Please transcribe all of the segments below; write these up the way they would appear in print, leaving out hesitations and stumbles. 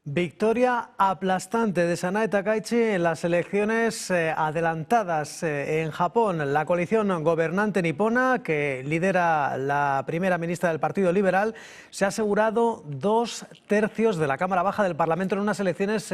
Victoria aplastante de Sanae Takaichi en las elecciones adelantadas en Japón. La coalición gobernante nipona, que lidera la primera ministra del Partido Liberal, se ha asegurado 2/3 de la Cámara Baja del Parlamento en unas elecciones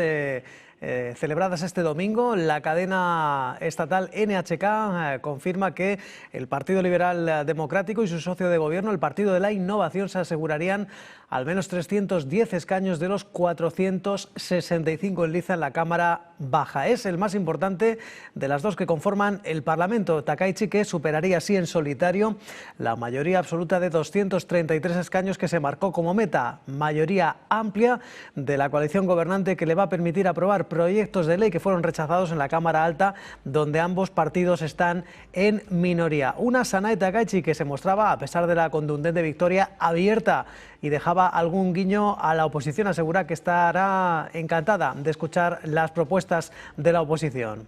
celebradas este domingo. La cadena estatal NHK confirma que el Partido Liberal Democrático y su socio de gobierno, el Partido de la Innovación, se asegurarían al menos 310 escaños de los 465 en liza en la Cámara Baja. Es el más importante de las dos que conforman el Parlamento. Takaichi, que superaría así en solitario la mayoría absoluta de 233 escaños que se marcó como meta. Mayoría amplia de la coalición gobernante que le va a permitir aprobar proyectos de ley que fueron rechazados en la Cámara Alta, donde ambos partidos están en minoría. Una Sanae Takaichi que se mostraba, a pesar de la contundente victoria, abierta y dejaba algún guiño a la oposición. Asegura que estará encantada de escuchar las propuestas de la oposición.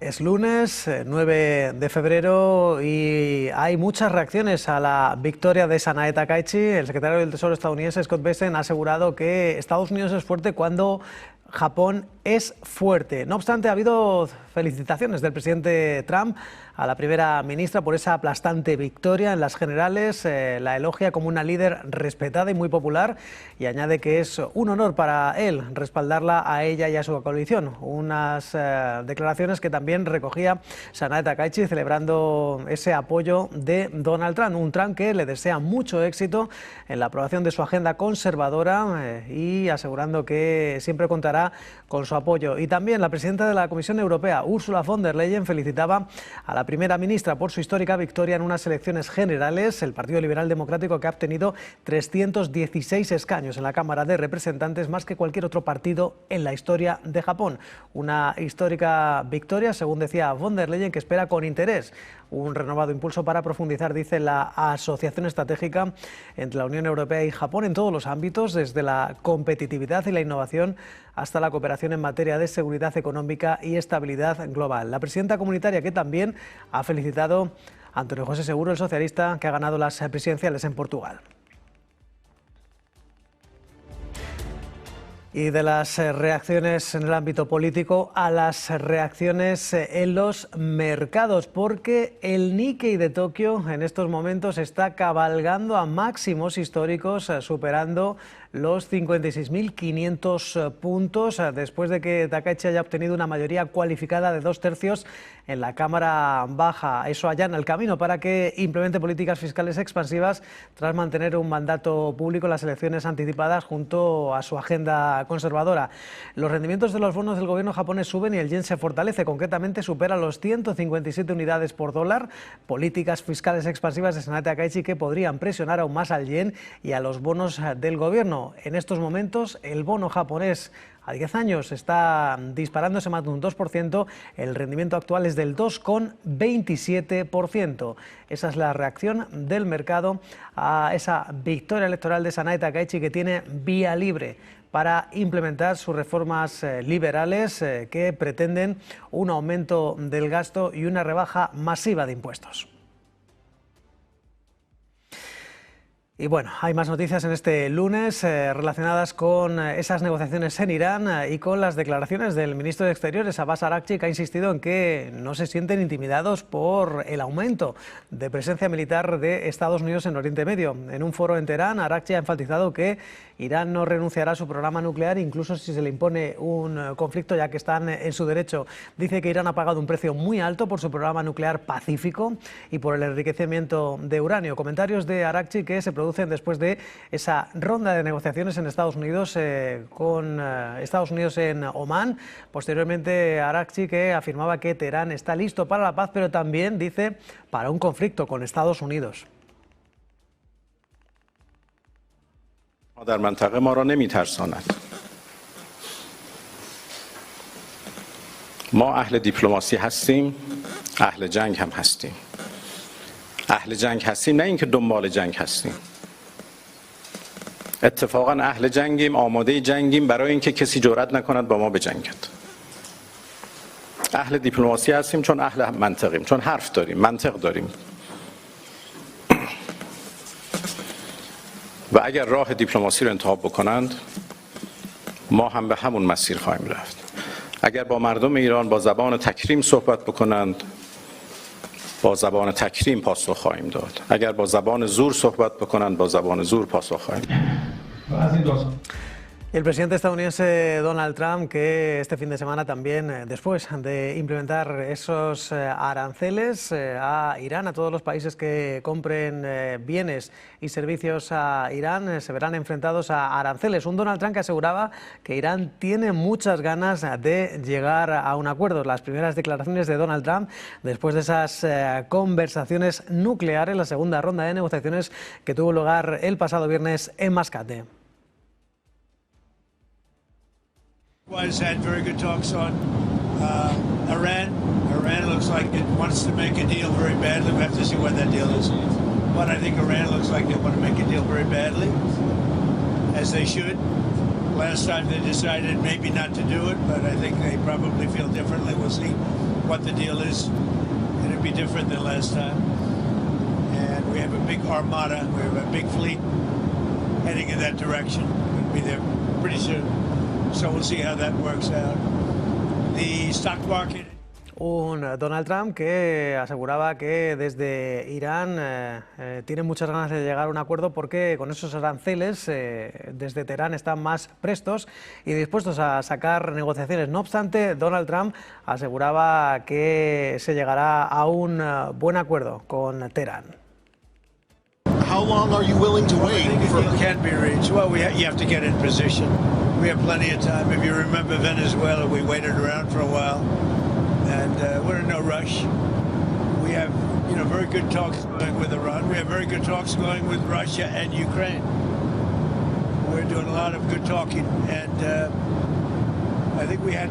Es lunes 9 de febrero y hay muchas reacciones a la victoria de Sanae Takaichi. El secretario del Tesoro estadounidense, Scott Bessent, ha asegurado que Estados Unidos es fuerte cuando Japón es fuerte. No obstante, ha habido felicitaciones del presidente Trump a la primera ministra por esa aplastante victoria en las generales. La elogia como una líder respetada y muy popular y añade que es un honor para él respaldarla a ella y a su coalición. Unas declaraciones que también recogía Sanae Takaichi celebrando ese apoyo de Donald Trump, un Trump que le desea mucho éxito en la aprobación de su agenda conservadora y asegurando que siempre contará con su apoyo. Y también la presidenta de la Comisión Europea, Ursula von der Leyen, felicitaba a la primera ministra por su histórica victoria en unas elecciones generales. El Partido Liberal Democrático, que ha obtenido 316 escaños en la Cámara de Representantes, más que cualquier otro partido en la historia de Japón. Una histórica victoria, según decía von der Leyen, que espera con interés un renovado impulso para profundizar, dice, la asociación estratégica entre la Unión Europea y Japón en todos los ámbitos, desde la competitividad y la innovación hasta la cooperación en materia de seguridad económica y estabilidad global. La presidenta comunitaria, que también ha felicitado a Antonio José Seguro, el socialista, que ha ganado las presidenciales en Portugal. Y de las reacciones en el ámbito político a las reacciones en los mercados, porque el Nikkei de Tokio en estos momentos está cabalgando a máximos históricos, superando los 56.500 puntos, después de que Takaichi haya obtenido una mayoría cualificada de 2/3 en la Cámara Baja. Eso allana el camino para que implemente políticas fiscales expansivas tras mantener un mandato público en las elecciones anticipadas junto a su agenda conservadora. Los rendimientos de los bonos del gobierno japonés suben y el yen se fortalece, concretamente supera los 157 unidades por dólar. Políticas fiscales expansivas de Sanae Takaichi que podrían presionar aún más al yen y a los bonos del gobierno. En estos momentos el bono japonés a 10 años está disparándose más de un 2%, el rendimiento actual es del 2,27%. Esa es la reacción del mercado a esa victoria electoral de Sanae Takaichi, que tiene vía libre para implementar sus reformas liberales que pretenden un aumento del gasto y una rebaja masiva de impuestos. Y bueno, hay más noticias en este lunes relacionadas con esas negociaciones en Irán y con las declaraciones del ministro de Exteriores, Abbas Araghchi, que ha insistido en que no se sienten intimidados por el aumento de presencia militar de Estados Unidos en Oriente Medio. En un foro en Teherán, Araghchi ha enfatizado que Irán no renunciará a su programa nuclear, incluso si se le impone un conflicto, ya que están en su derecho. Dice que Irán ha pagado un precio muy alto por su programa nuclear pacífico y por el enriquecimiento de uranio. Comentarios de Araghchi que se producen después de esa ronda de negociaciones en Estados Unidos con Estados Unidos en Omán. Posteriormente, Araghchi, que afirmaba que Teherán está listo para la paz, pero también, dice, para un conflicto con Estados Unidos. در منطقه ما را نمی‌ترساند. ما اهل دیپلماسی هستیم، اهل جنگ هم هستیم. اهل جنگ هستیم، نه اینکه دنبال جنگ هستیم. اتفاقا اهل جنگیم، آماده جنگیم برای اینکه کسی جرئت نکند با ما بجنگد. اهل دیپلماسی هستیم چون اهل منطقیم، چون حرف داریم، منطق داریم. و اگر راه دیپلماسی رو انتخاب بکنند ما هم به همون مسیر خواهیم رفت. اگر با مردم ایران با زبان تکریم صحبت بکنند با زبان تکریم پاسخ خواهیم داد. اگر با زبان زور صحبت بکنند با زبان زور پاسخ خواهیم داد. El presidente estadounidense Donald Trump, que este fin de semana también, después de implementar esos aranceles a Irán, a todos los países que compren bienes y servicios a Irán, se verán enfrentados a aranceles. Un Donald Trump que aseguraba que Irán tiene muchas ganas de llegar a un acuerdo. Las primeras declaraciones de Donald Trump después de esas conversaciones nucleares, la segunda ronda de negociaciones que tuvo lugar el pasado viernes en Mascate. Has had very good talks on Iran. Iran looks like it wants to make a deal very badly. We have to see what that deal is. But I think Iran looks like they want to make a deal very badly, as they should. Last time they decided maybe not to do it, but I think they probably feel differently. We'll see what the deal is. It'll be different than last time. And we have a big armada. We have a big fleet heading in that direction. We'll be there pretty soon. So we'll see how that works out. The stock market. Un Donald Trump que aseguraba que desde Irán tienen muchas ganas de llegar a un acuerdo porque con esos aranceles desde Teherán están más prestos y dispuestos a sacar negociaciones. No obstante, Donald Trump aseguraba que se llegará a un buen acuerdo con Teherán. How long are you willing to wait? For... It can be reached. Well, you have to get in position. We have plenty of time. If you remember Venezuela, we waited around for a while, and we're in no rush. We have, very good talks going with Iran. We have very good talks going with Russia and Ukraine. We're doing a lot of good talking, and I think we had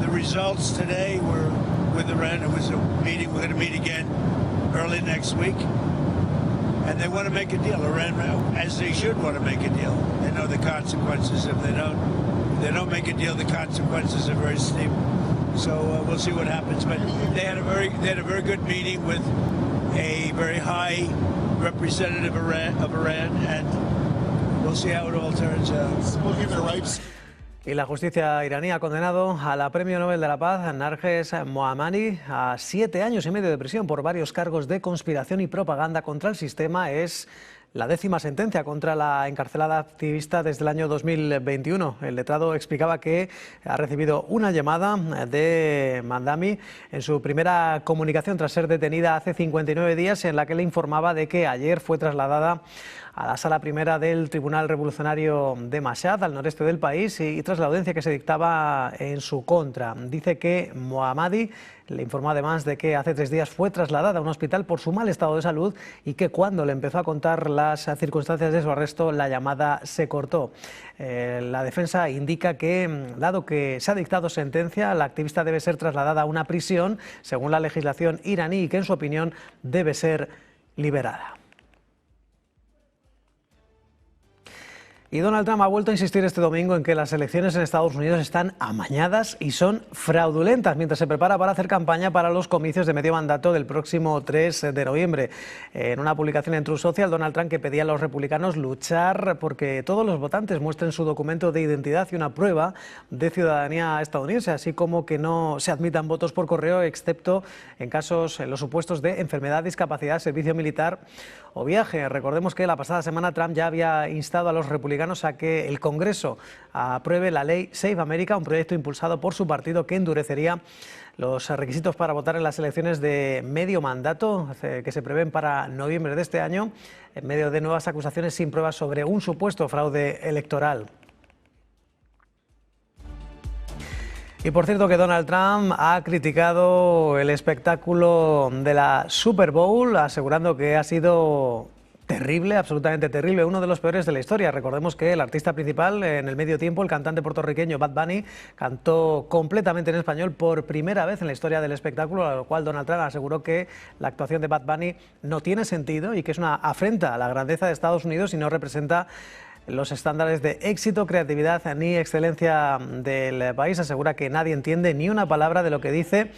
the results today were with Iran. It was a meeting. We're going to meet again early next week. And they want to make a deal. Iran, as they should want to make a deal. They know the consequences if they don't. If they don't make a deal, the consequences are very steep. So we'll see what happens. But they had a very good meeting with a very high representative of Iran, and we'll see how it all turns out. Y la justicia iraní ha condenado a la Premio Nobel de la Paz, Narges Mohammadi, a 7 años y medio de prisión por varios cargos de conspiración y propaganda contra el sistema. Es la 10ª sentencia contra la encarcelada activista desde el año 2021. El letrado explicaba que ha recibido una llamada de Mandami en su primera comunicación tras ser detenida hace 59 días, en la que le informaba de que ayer fue trasladada a la sala primera del Tribunal Revolucionario de Mashhad, al noreste del país, y tras la audiencia que se dictaba en su contra. Dice que Mohammadi le informó además de que hace 3 días fue trasladada a un hospital por su mal estado de salud y que cuando le empezó a contar las circunstancias de su arresto, la llamada se cortó. La defensa indica que, dado que se ha dictado sentencia, la activista debe ser trasladada a una prisión según la legislación iraní y que, en su opinión, debe ser liberada. Y Donald Trump ha vuelto a insistir este domingo en que las elecciones en Estados Unidos están amañadas y son fraudulentas, mientras se prepara para hacer campaña para los comicios de medio mandato del próximo 3 de noviembre. En una publicación en Truth Social, Donald Trump que pedía a los republicanos luchar porque todos los votantes muestren su documento de identidad y una prueba de ciudadanía estadounidense, así como que no se admitan votos por correo, excepto en los supuestos de enfermedad, discapacidad, servicio militar o viaje. Recordemos que la pasada semana Trump ya había instado a los republicanos a que el Congreso apruebe la ley Save America, un proyecto impulsado por su partido que endurecería los requisitos para votar en las elecciones de medio mandato que se prevén para noviembre de este año, en medio de nuevas acusaciones sin pruebas sobre un supuesto fraude electoral. Y por cierto que Donald Trump ha criticado el espectáculo de la Super Bowl, asegurando que ha sido terrible, absolutamente terrible, uno de los peores de la historia. Recordemos que el artista principal en el medio tiempo, el cantante puertorriqueño Bad Bunny, cantó completamente en español por primera vez en la historia del espectáculo, a lo cual Donald Trump aseguró que la actuación de Bad Bunny no tiene sentido y que es una afrenta a la grandeza de Estados Unidos y no representa los estándares de éxito, creatividad ni excelencia del país. Asegura que nadie entiende ni una palabra de lo que dice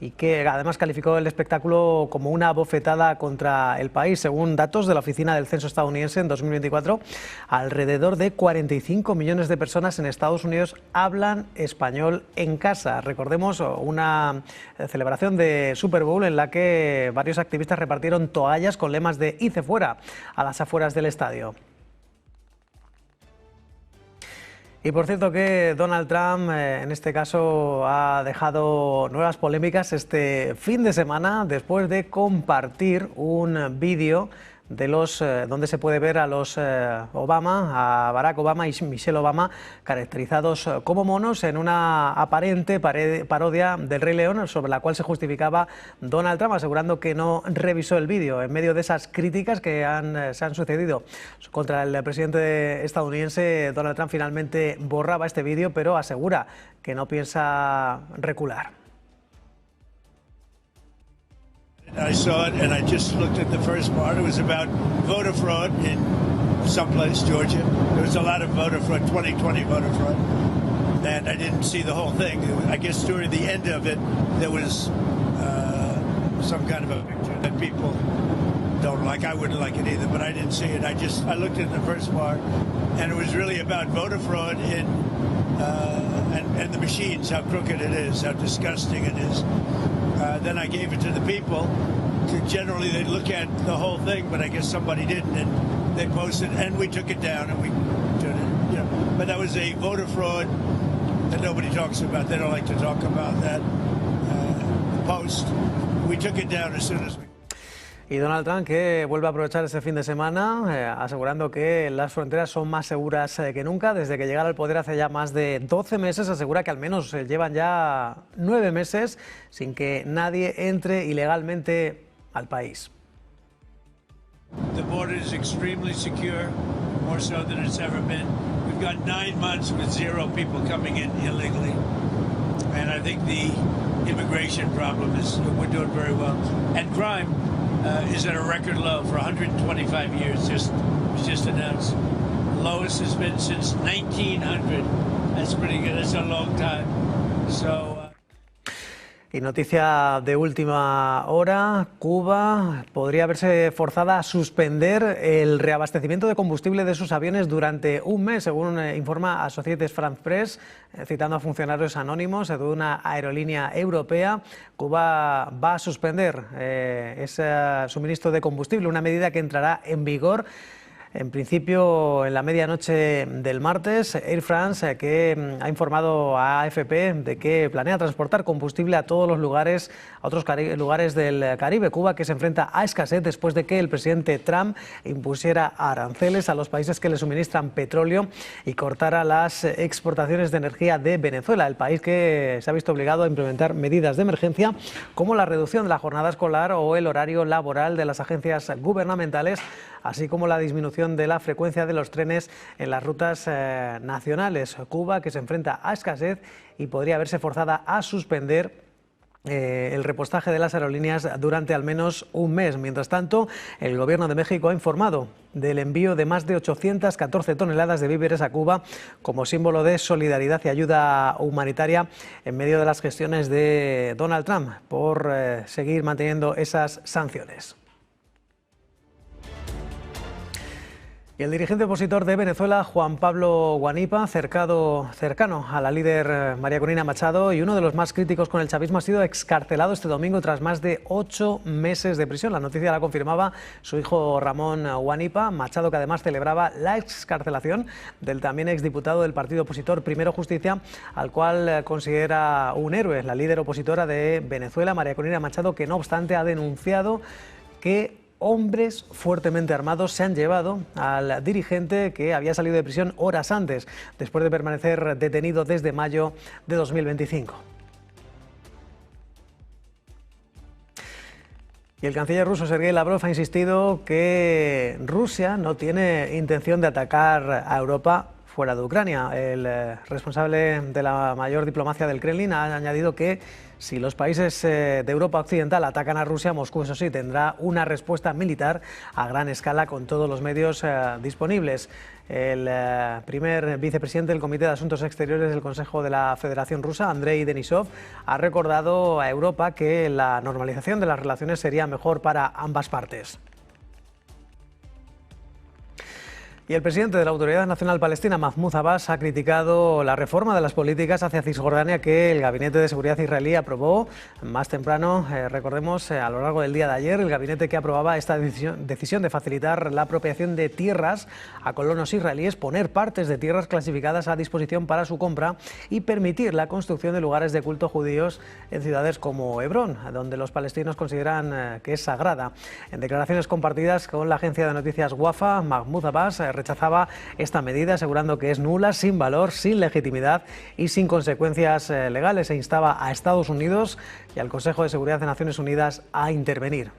y que además calificó el espectáculo como una bofetada contra el país. Según datos de la Oficina del Censo estadounidense, en 2024, alrededor de 45 millones de personas en Estados Unidos hablan español en casa. Recordemos una celebración de Super Bowl en la que varios activistas repartieron toallas con lemas de "Hice fuera" a las afueras del estadio. Y por cierto que Donald Trump en este caso ha dejado nuevas polémicas este fin de semana después de compartir un vídeo de donde se puede ver a los Obama, a Barack Obama y Michelle Obama, caracterizados como monos en una aparente parodia del Rey León, sobre la cual se justificaba Donald Trump, asegurando que no revisó el vídeo. En medio de esas críticas que se han sucedido contra el presidente estadounidense, Donald Trump finalmente borraba este vídeo, pero asegura que no piensa recular. I saw it and I just looked at the first part. It was about voter fraud in someplace, Georgia. There was a lot of voter fraud, 2020 voter fraud. And I didn't see the whole thing. I guess during the end of it, there was some kind of a picture that people don't like. I wouldn't like it either, but I didn't see it. I looked at the first part, and it was really about voter fraud in and the machines, how crooked it is, how disgusting it is. Then I gave it to the people. Generally, they look at the whole thing, but I guess somebody didn't, and they posted, and we took it down, and we turned it, you know. But that was a voter fraud that nobody talks about. They don't like to talk about that post. We took it down as soon as we... Y Donald Trump, que vuelve a aprovechar ese fin de semana, asegurando que las fronteras son más seguras que nunca. Desde que llegara al poder hace ya más de 12 meses, asegura que al menos llevan ya 9 meses sin que nadie entre ilegalmente al país. The border is extremely secure, more so than it's ever been. We've got 9 months with 0 people coming in illegally. And I think the immigration problem is, we're doing very well. And crime is at a record low for 125 years. Was just announced. Lowest has been since 1900. That's pretty good. That's a long time. So. Y noticia de última hora, Cuba podría verse forzada a suspender el reabastecimiento de combustible de sus aviones durante un mes, según informa Associated Press, citando a funcionarios anónimos de una aerolínea europea. Cuba va a suspender ese suministro de combustible, una medida que entrará en vigor en principio en la medianoche del martes. Air France, que ha informado a AFP de que planea transportar combustible a todos los lugares, a otros lugares del Caribe. Cuba, que se enfrenta a escasez después de que el presidente Trump impusiera aranceles a los países que le suministran petróleo y cortara las exportaciones de energía de Venezuela, el país que se ha visto obligado a implementar medidas de emergencia como la reducción de la jornada escolar o el horario laboral de las agencias gubernamentales, así como la disminución de la frecuencia de los trenes en las rutas nacionales. Cuba, que se enfrenta a escasez y podría verse forzada a suspender el repostaje de las aerolíneas durante al menos un mes. Mientras tanto, el Gobierno de México ha informado del envío de más de 814 toneladas de víveres a Cuba como símbolo de solidaridad y ayuda humanitaria en medio de las gestiones de Donald Trump por seguir manteniendo esas sanciones. Y el dirigente opositor de Venezuela, Juan Pablo Guanipa, cercano a la líder María Corina Machado y uno de los más críticos con el chavismo, ha sido excarcelado este domingo tras más de 8 meses de prisión. La noticia la confirmaba su hijo Ramón Guanipa. Machado, que además celebraba la excarcelación del también exdiputado del partido opositor Primero Justicia, al cual considera un héroe. La líder opositora de Venezuela, María Corina Machado, que no obstante ha denunciado que hombres fuertemente armados se han llevado al dirigente, que había salido de prisión horas antes, después de permanecer detenido desde mayo de 2025. Y el canciller ruso Sergei Lavrov ha insistido que Rusia no tiene intención de atacar a Europa fuera de Ucrania. El responsable de la mayor diplomacia del Kremlin ha añadido que si los países de Europa Occidental atacan a Rusia, Moscú, eso sí, tendrá una respuesta militar a gran escala con todos los medios disponibles. El primer vicepresidente del Comité de Asuntos Exteriores del Consejo de la Federación Rusa, Andrei Denisov, ha recordado a Europa que la normalización de las relaciones sería mejor para ambas partes. Y el presidente de la Autoridad Nacional Palestina, Mahmoud Abbas, ha criticado la reforma de las políticas hacia Cisjordania que el Gabinete de Seguridad israelí aprobó más temprano. Recordemos, a lo largo del día de ayer, el gabinete que aprobaba esta decisión de facilitar la apropiación de tierras a colonos israelíes, poner partes de tierras clasificadas a disposición para su compra y permitir la construcción de lugares de culto judíos en ciudades como Hebrón, donde los palestinos consideran que es sagrada. En declaraciones compartidas con la agencia de noticias Wafa, Mahmoud Abbas rechazaba esta medida, asegurando que es nula, sin valor, sin legitimidad y sin consecuencias legales, e instaba a Estados Unidos y al Consejo de Seguridad de Naciones Unidas a intervenir.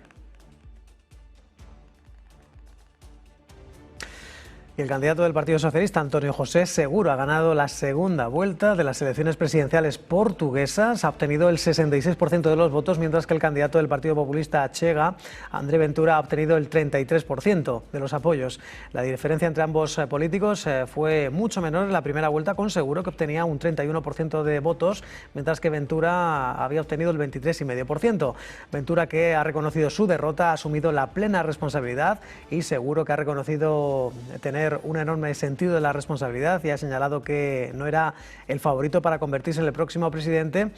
Y el candidato del Partido Socialista, Antonio José Seguro, ha ganado la segunda vuelta de las elecciones presidenciales portuguesas. Ha obtenido el 66% de los votos, mientras que el candidato del Partido Populista Chega, André Ventura, ha obtenido el 33% de los apoyos. La diferencia entre ambos políticos fue mucho menor en la primera vuelta, con Seguro, que obtenía un 31% de votos, mientras que Ventura había obtenido el 23,5%. Ventura, que ha reconocido su derrota, ha asumido la plena responsabilidad, y Seguro, que ha reconocido tener un enorme sentido de la responsabilidad y ha señalado que no era el favorito para convertirse en el próximo presidente,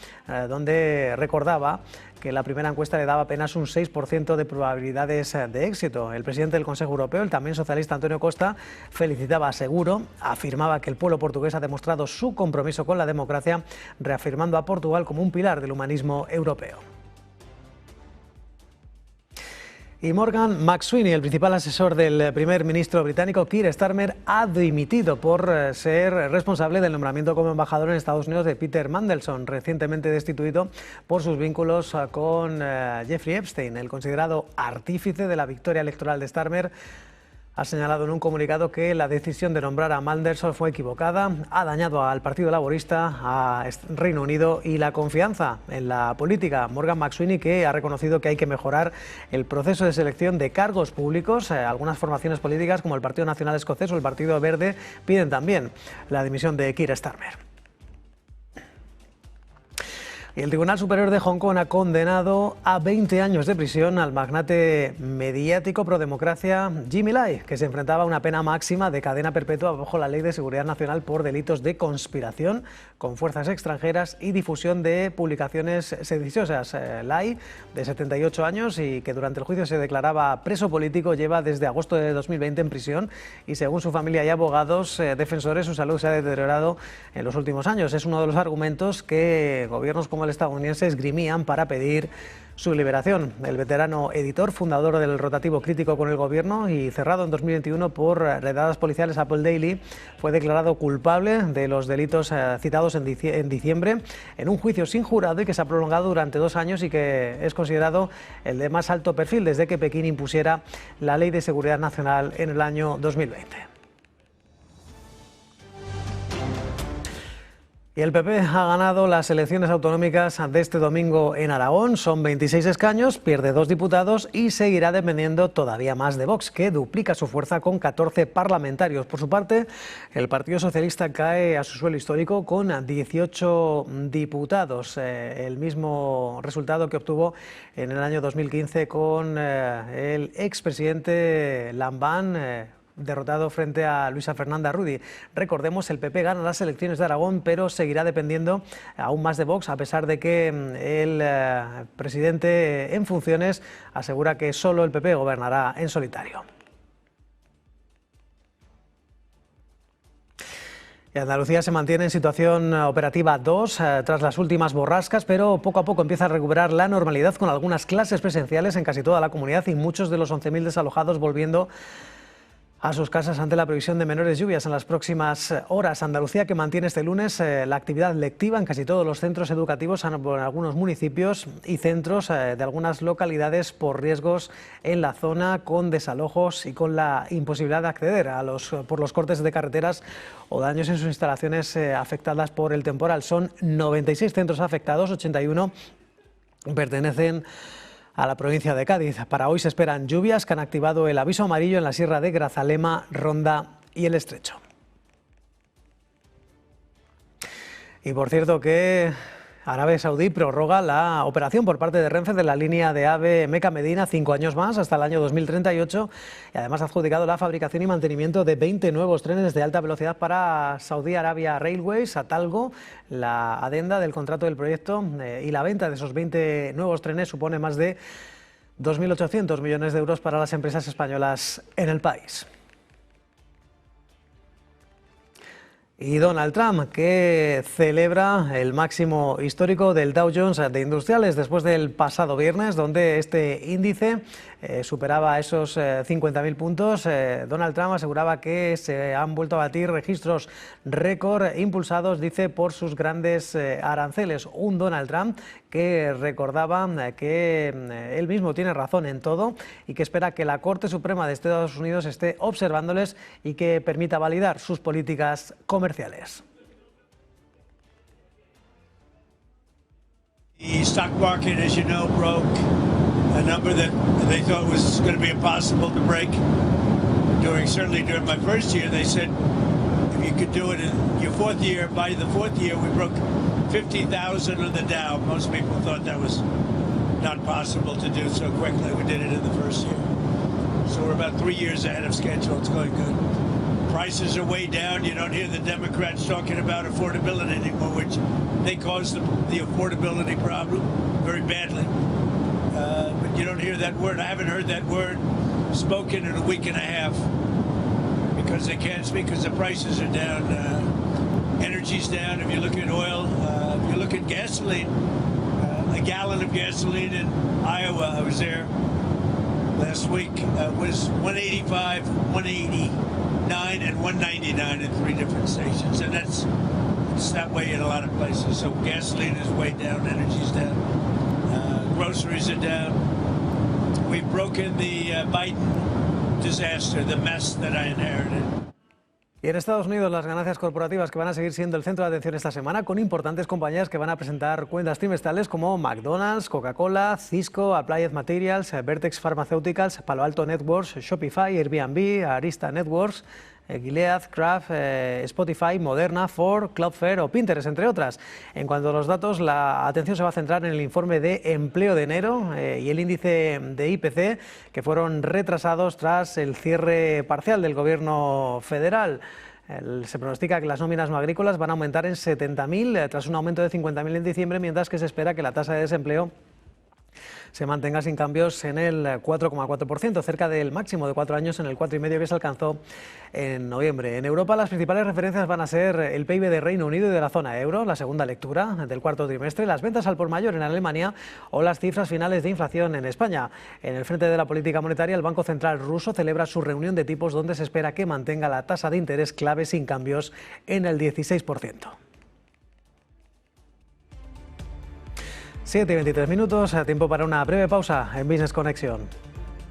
donde recordaba que la primera encuesta le daba apenas un 6% de probabilidades de éxito. El presidente del Consejo Europeo, el también socialista Antonio Costa, felicitaba a Seguro, afirmaba que el pueblo portugués ha demostrado su compromiso con la democracia, reafirmando a Portugal como un pilar del humanismo europeo. Y Morgan McSweeney, el principal asesor del primer ministro británico Keir Starmer, ha dimitido por ser responsable del nombramiento como embajador en Estados Unidos de Peter Mandelson, recientemente destituido por sus vínculos con Jeffrey Epstein. El considerado artífice de la victoria electoral de Starmer ha señalado en un comunicado que la decisión de nombrar a Mandelson fue equivocada, ha dañado al Partido Laborista, a Reino Unido y la confianza en la política. Morgan McSweeney, que ha reconocido que hay que mejorar el proceso de selección de cargos públicos. Algunas formaciones políticas, como el Partido Nacional Escocés o el Partido Verde, piden también la dimisión de Keir Starmer. Y el Tribunal Superior de Hong Kong ha condenado a 20 años de prisión al magnate mediático pro-democracia Jimmy Lai, que se enfrentaba a una pena máxima de cadena perpetua bajo la Ley de Seguridad Nacional por delitos de conspiración con fuerzas extranjeras y difusión de publicaciones sediciosas. Lai, de 78 años y que durante el juicio se declaraba preso político, lleva desde agosto de 2020 en prisión y, según su familia y abogados defensores, su salud se ha deteriorado en los últimos años. Es uno de los argumentos que gobiernos como estadounidense esgrimían para pedir su liberación. El veterano editor, fundador del rotativo crítico con el gobierno y cerrado en 2021 por redadas policiales a Apple Daily, fue declarado culpable de los delitos citados en diciembre en un juicio sin jurado y que se ha prolongado durante 2 años y que es considerado el de más alto perfil desde que Pekín impusiera la Ley de Seguridad Nacional en el año 2020. Y el PP ha ganado las elecciones autonómicas de este domingo en Aragón. Son 26 escaños, pierde 2 diputados y seguirá dependiendo todavía más de Vox, que duplica su fuerza con 14 parlamentarios. Por su parte, el Partido Socialista cae a su suelo histórico con 18 diputados, el mismo resultado que obtuvo en el año 2015 con el expresidente Lambán, derrotado frente a Luisa Fernanda Rudi. Recordemos, el PP gana las elecciones de Aragón, pero seguirá dependiendo aún más de Vox, a pesar de que el presidente en funciones asegura que solo el PP gobernará en solitario. Y Andalucía se mantiene en situación operativa 2 tras las últimas borrascas, pero poco a poco empieza a recuperar la normalidad, con algunas clases presenciales en casi toda la comunidad y muchos de los 11.000 desalojados volviendo a sus casas ante la previsión de menores lluvias en las próximas horas. Andalucía, que mantiene este lunes la actividad lectiva en casi todos los centros educativos en algunos municipios y centros de algunas localidades por riesgos en la zona, con desalojos y con la imposibilidad de acceder por los cortes de carreteras o daños en sus instalaciones afectadas por el temporal. Son 96 centros afectados, 81 pertenecen a la provincia de Cádiz. Para hoy se esperan lluvias que han activado el aviso amarillo en la sierra de Grazalema, Ronda y El Estrecho. Y por cierto que Arabia Saudí prorroga la operación por parte de Renfe de la línea de AVE Meca-Medina 5 años más, hasta el año 2038, y además ha adjudicado la fabricación y mantenimiento de 20 nuevos trenes de alta velocidad para Saudi Arabia Railways a Talgo. La adenda del contrato del proyecto y la venta de esos 20 nuevos trenes supone más de 2.800 millones de euros para las empresas españolas en el país. Y Donald Trump, que celebra el máximo histórico del Dow Jones de Industriales después del pasado viernes, donde este índice superaba esos 50.000 puntos. Donald Trump aseguraba que se han vuelto a batir registros récord impulsados, dice, por sus grandes aranceles. Un Donald Trump que recordaba que él mismo tiene razón en todo y que espera que la Corte Suprema de Estados Unidos esté observándoles y que permita validar sus políticas comerciales. The stock market, as you know, broke a number that they thought was going to be impossible to break. Certainly during my first year, they said if you could do it in your fourth year, by the fourth year we broke 50,000 on the Dow. Most people thought that was not possible to do so quickly. We did it in the first year. So we're about 3 years ahead of schedule. It's going good. Prices are way down. You don't hear the Democrats talking about affordability anymore, which they caused the affordability problem very badly. But you don't hear that word. I haven't heard that word spoken in a week and a half because they can't speak because the prices are down. Energy's down. If you look at oil, if you look at gasoline, a gallon of gasoline in Iowa, I was there last week, was 185, 189, and 199 in 3 different stations. And it's that way in a lot of places. So gasoline is way down, energy's down, groceries are down. We've broken the Biden disaster, the mess that I inherited. Y en Estados Unidos, las ganancias corporativas que van a seguir siendo el centro de atención esta semana, con importantes compañías que van a presentar cuentas trimestrales como McDonald's, Coca-Cola, Cisco, Applied Materials, Vertex Pharmaceuticals, Palo Alto Networks, Shopify, Airbnb, Arista Networks, Gilead, Kraft, Spotify, Moderna, Ford, Cloudflare o Pinterest, entre otras. En cuanto a los datos, la atención se va a centrar en el informe de empleo de enero y el índice de IPC, que fueron retrasados tras el cierre parcial del gobierno federal. Se pronostica que las nóminas no agrícolas van a aumentar en 70.000 tras un aumento de 50.000 en diciembre, mientras que se espera que la tasa de desempleo se mantenga sin cambios en el 4,4%, cerca del máximo de 4 años en el 4,5% que se alcanzó en noviembre. En Europa, las principales referencias van a ser el PIB de Reino Unido y de la zona euro, la segunda lectura del cuarto trimestre, las ventas al por mayor en Alemania o las cifras finales de inflación en España. En el frente de la política monetaria, el Banco Central ruso celebra su reunión de tipos donde se espera que mantenga la tasa de interés clave sin cambios en el 16%. 7:23 minutos, tiempo para una breve pausa en Business Connection.